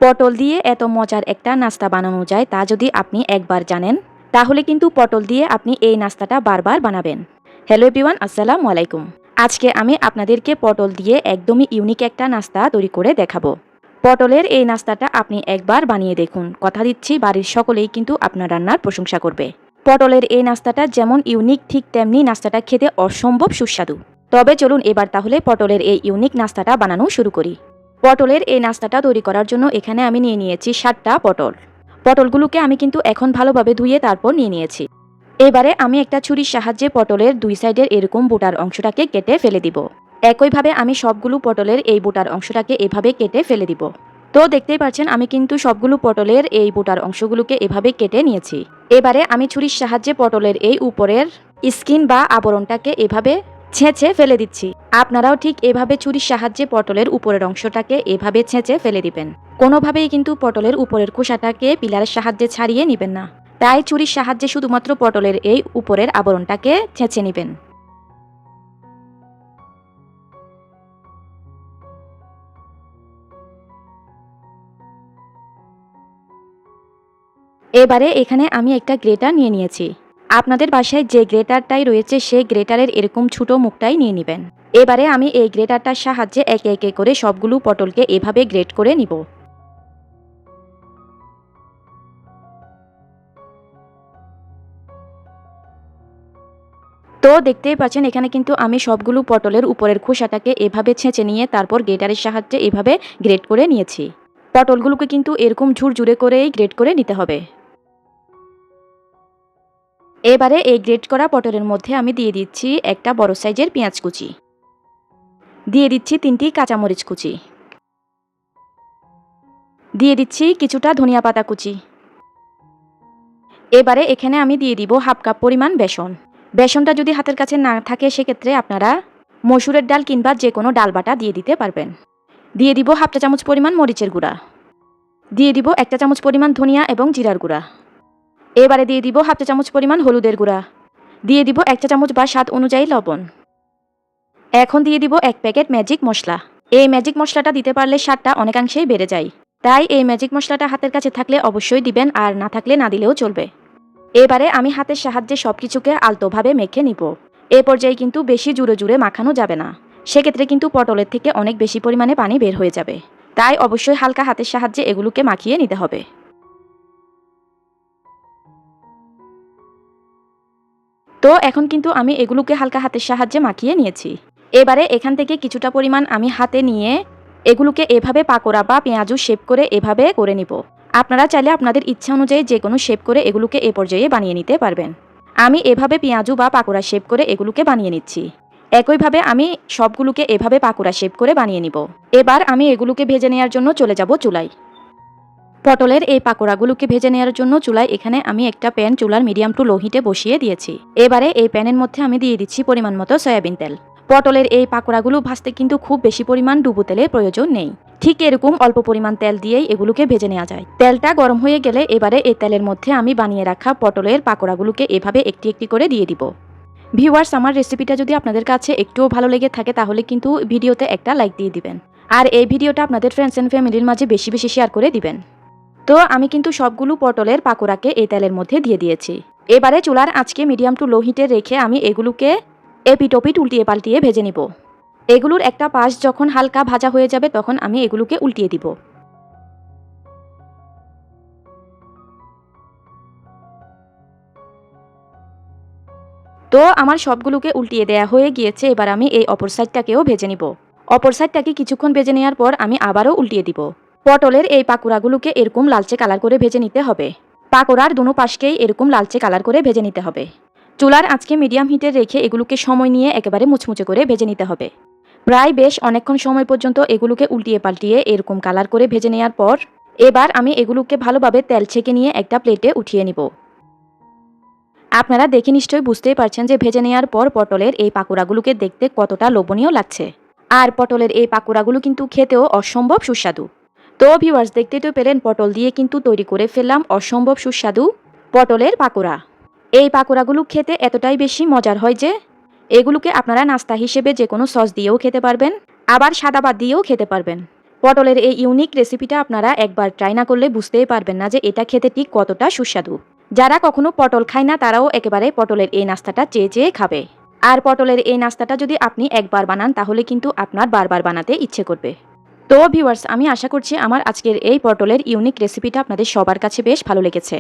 পটল দিয়ে এত মজার একটা নাস্তা বানানো যায় তা যদি আপনি একবার জানেন তাহলে কিন্তু পটল দিয়ে আপনি এই নাস্তাটা বারবার বানাবেন। হ্যালো এভরিওয়ান, আসসালামু আলাইকুম। আজকে আমি আপনাদেরকে পটল দিয়ে একদমই ইউনিক একটা নাস্তা তৈরি করে দেখাবো। পটলের এই নাস্তাটা আপনি একবার বানিয়ে দেখুন, কথা দিচ্ছি বাড়ির সকলেই কিন্তু আপনার রান্নার প্রশংসা করবে। পটলের এই নাস্তাটা যেমন ইউনিক ঠিক তেমনি নাস্তাটা খেতে অসম্ভব সুস্বাদু। তবে চলুন এবার তাহলে পটলের এই ইউনিক নাস্তাটা বানানো শুরু করি। পটলের এই নাস্তাটা তৈরি করার জন্য এখানে আমি নিয়ে নিয়েছি 7টা পটল। পটলগুলোকে আমি কিন্তু এখন ভালোভাবে ধুয়ে তারপর নিয়ে নিয়েছি। এবারে আমি একটা ছুরির সাহায্যে পটলের দুই সাইডের এরকম বোটার অংশটাকে কেটে ফেলে দিব। একইভাবে আমি সবগুলো পটলের এই বোটার অংশটাকে এভাবে কেটে ফেলে দিব। তো দেখতেই পাচ্ছেন আমি কিন্তু সবগুলো পটলের এই বোটার অংশগুলোকে এভাবে কেটে নিয়েছি। এবারে আমি ছুরির সাহায্যে পটলের এই উপরের স্কিন বা আবরণটাকে এভাবে ছেঁচে ফেলে দিচ্ছি। আপনারাও ঠিক এভাবে ছুরির সাহায্যে পটলের উপরের অংশটাকে এভাবে ছেঁচে ফেলে দিবেন। কোনোভাবেই কিন্তু পটলের উপরের খোসাটাকে পিলারের সাহায্যে ছাড়িয়ে নেবেন না। তাই ছুরির সাহায্যে শুধুমাত্র পটলের এই উপরের আবরণটাকে ছেঁচে নেবেন। এবারে এখানে আমি একটা গ্রেটার নিয়ে নিয়েছি। আপনাদের বাসায় যে গ্রেটারটাই রয়েছে সেই গ্রেটারের এরকম ছোট মুখটাই নিয়ে নেবেন। এবারে আমি এই গ্রেটারটার সাহায্যে একে একে করে সবগুলো পটলকে এভাবে গ্রেট করে নিব। তো দেখতেই পাচ্ছেন এখানে কিন্তু আমি সবগুলো পটলের উপরের খোসাটাকে এভাবে ছেঁচে নিয়ে তারপর গ্রেটারের সাহায্যে এভাবে গ্রেট করে নিয়েছি। পটলগুলোকে কিন্তু এরকম ঝুরঝুরে করেই গ্রেট করে নিতে হবে। এবারে এই গ্রেট করা পটলের মধ্যে আমি দিয়ে দিচ্ছি একটা বড় সাইজের পেঁয়াজ কুচি, দিয়ে দিচ্ছি 3টি কাঁচামরিচ কুচি, দিয়ে দিচ্ছি কিছুটা ধনিয়া পাতা কুচি। এবারে এখানে আমি দিয়ে দিব হাফ কাপ পরিমাণ বেসন। বেসনটা যদি হাতের কাছে না থাকে সেক্ষেত্রে আপনারা মসুরের ডাল কিংবা যে কোনো ডাল বাটা দিয়ে দিতে পারবেন। দিয়ে দিব হাফ চা চামচ পরিমাণ মরিচের গুঁড়া, দিয়ে দিব 1 চা চামচ পরিমাণ ধনিয়া এবং জিরার গুঁড়া। এবারে দিয়ে দিব হাফ চা চামচ পরিমাণ হলুদের গুঁড়া, দিয়ে দিব 1 চা চামচ বা স্বাদ অনুযায়ী লবণ। এখন দিয়ে দিব 1 প্যাকেট ম্যাজিক মশলা। এই ম্যাজিক মশলাটা দিতে পারলে স্বাদটা অনেকাংশেই বেড়ে যায়। তাই এই ম্যাজিক মশলাটা হাতের কাছে থাকলে অবশ্যই দিবেন, আর না থাকলে না দিলেও চলবে। এবারে আমি হাতের সাহায্যে সবকিছুকে আলতোভাবে মেখে নিব। এ পর্যায়ে কিন্তু বেশি জুড়ে জুড়ে মাখানো যাবে না, সেক্ষেত্রে কিন্তু পটলের থেকে অনেক বেশি পরিমাণে পানি বের হয়ে যাবে। তাই অবশ্যই হালকা হাতের সাহায্যে এগুলোকে মাখিয়ে নিতে হবে। তো এখন কিন্তু আমি এগুলোকে হালকা হাতের সাহায্যে মাখিয়ে নিয়েছি। এবারে এখান থেকে কিছুটা পরিমাণ আমি হাতে নিয়ে এগুলোকে এভাবে পাকোড়া বা পেঁয়াজু শেপ করে এভাবে করে নিব। আপনারা চাইলে আপনাদের ইচ্ছা অনুযায়ী যে কোনো শেপ করে এগুলোকে এ পর্যায়ে বানিয়ে নিতে পারবেন। আমি এভাবে পেঁয়াজু বা পাকোড়া শেপ করে এগুলোকে বানিয়ে নিচ্ছি। একইভাবে আমি সবগুলোকে এভাবে পাকোড়া শেপ করে বানিয়ে নিব। এবার আমি এগুলোকে ভেজে নেওয়ার জন্য চলে যাব চুলায়। পটলের এই পাকোড়াগুলোকে ভেজে নেওয়ার জন্য চুলায় এখানে আমি একটা প্যান চুলার মিডিয়াম টু লো হিটে বসিয়ে দিয়েছি। এবারে এই প্যানের মধ্যে আমি দিয়ে দিচ্ছি পরিমাণ মতো সয়াবিন তেল। পটলের এই পাকোড়াগুলো ভাজতে কিন্তু খুব বেশি পরিমাণ ডুবো তেলের প্রয়োজন নেই। ঠিক এরকম অল্প পরিমাণ তেল দিয়েই এগুলোকে ভেজে নেওয়া যায়। তেলটা গরম হয়ে গেলে এবারে এই তেলের মধ্যে আমি বানিয়ে রাখা পটলের পাকোড়াগুলোকে এভাবে একটি একটি করে দিয়ে দিব। ভিউয়ার্স, আমার রেসিপিটা যদি আপনাদের কাছে একটুও ভালো লেগে থাকে তাহলে কিন্তু ভিডিওতে একটা লাইক দিয়ে দিবেন, আর এই ভিডিওটা আপনাদের ফ্রেন্ডস অ্যান্ড ফ্যামিলির মাঝে বেশি বেশি শেয়ার করে দিবেন। তো আমি কিন্তু সবগুলো পটলের পাকোড়াকে এই তেলের মধ্যে দিয়ে দিয়েছি। এবারে চুলার আঁচকে মিডিয়াম টু লো হিটে রেখে আমি এগুলোকে এপিটোপিট উল্টিয়ে পাল্টিয়ে ভেজে নিব। এগুলোর একটা পাশ যখন হালকা ভাজা হয়ে যাবে তখন আমি এগুলোকে উল্টিয়ে দিব। তো আমার সবগুলোকে উল্টিয়ে দেয়া হয়ে গিয়েছে। এবার আমি এই অপর সাইডটাকেও ভেজে নিব। অপর সাইডটাকে কিছুক্ষণ ভেজে নেওয়ার পর আমি আবারও উল্টিয়ে দিব। পটলের এই পাকোড়াগুলোকে এরকম লালচে কালার করে ভেজে নিতে হবে। পাকোড়ার দুনো পাশকেই এরকম লালচে কালার করে ভেজে নিতে হবে। চুলার আঁচকে মিডিয়াম হিটে রেখে এগুলোকে সময় নিয়ে একেবারে মুচমুচে করে ভেজে নিতে হবে। প্রায় বেশ অনেকক্ষণ সময় পর্যন্ত এগুলোকে উল্টিয়ে পাল্টিয়ে এরকম কালার করে ভেজে নেওয়ার পর এবার আমি এগুলোকে ভালোভাবে তেল ছেঁকে নিয়ে একটা প্লেটে উঠিয়ে নিব। আপনারা দেখে নিশ্চয়ই বুঝতেই পারছেন যে ভেজে নেওয়ার পর পটলের এই পাকোড়াগুলোকে দেখতে কতটা লোভনীয় লাগছে। আর পটলের এই পাকোড়াগুলো কিন্তু খেতেও অসম্ভব সুস্বাদু। তো ভিউয়ার্স, দেখতেই তো পেলেন পটল দিয়ে কিন্তু তৈরি করে ফেললাম অসম্ভব সুস্বাদু পটলের পাকোড়া। এই পাকোড়াগুলো খেতে এতটাই বেশি মজার হয় যে এগুলোকে আপনারা নাস্তা হিসেবে যে কোনো সস দিয়েও খেতে পারবেন, আবার সাদা ভাত দিয়েও খেতে পারবেন। পটলের এই ইউনিক রেসিপিটা আপনারা একবার ট্রাই না করলে বুঝতেই পারবেন না যে এটা খেতে ঠিক কতটা সুস্বাদু। যারা কখনো পটল খায় না তারাও একেবারে পটলের এই নাস্তাটা চেয়ে চেয়ে খাবে। আর পটলের এই নাস্তাটা যদি আপনি একবার বানান তাহলে কিন্তু আপনার বারবার বানাতে ইচ্ছে করবে। তো ভিউয়ার্স, আমি আশা করছি আমার আজকের এই পটলের ইউনিক রেসিপিটা আপনাদের সবার কাছে বেশ ভালো লেগেছে।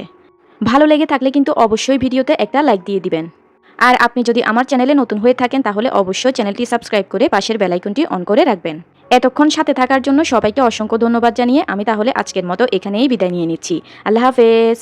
ভালো লেগে থাকলে কিন্তু অবশ্যই ভিডিওতে একটা লাইক দিয়ে দিবেন। আর আপনি যদি আমার চ্যানেলে নতুন হয়ে থাকেন তাহলে অবশ্যই চ্যানেলটি সাবস্ক্রাইব করে পাশের বেল আইকনটি অন করে রাখবেন। এতক্ষণ সাথে থাকার জন্য সবাইকে অসংখ্য ধন্যবাদ জানিয়ে আমি তাহলে আজকের মতো এখানেই বিদায় নিয়ে নিচ্ছি। আল্লাহ হাফেজ।